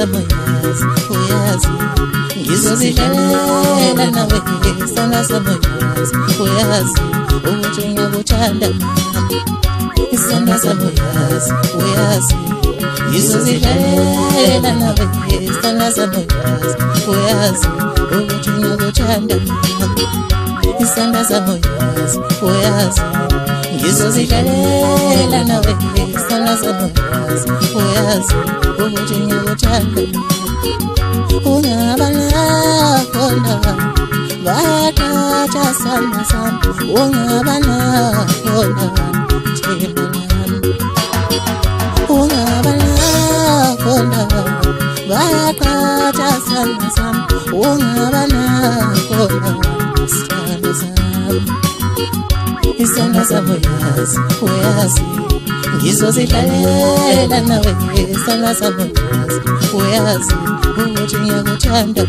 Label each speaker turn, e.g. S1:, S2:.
S1: samoyazi uyazi ngizozidlalela nawe isandla samoyazi uyazi ukuthi ngiyakuthanda isandla samoyazi uyazi ngizozidlalela nawe isandla samoyazi uyazi ukuthi ngiyakuthanda isandla samoyazi uyazi ngizozidlalela nawe isandla samoyazi uyazi ukuthi ngiyakuthanda ungaba nakhona bathatha sandla sami ungaba nakhona themba lami ungaba nakhona bathatha sandla sami ungaba nakhona sandla sami isandla samoyazi uyazi ngizozidlalela nawe isandla samoyazi uyazi ukuthi ngiyakuthanda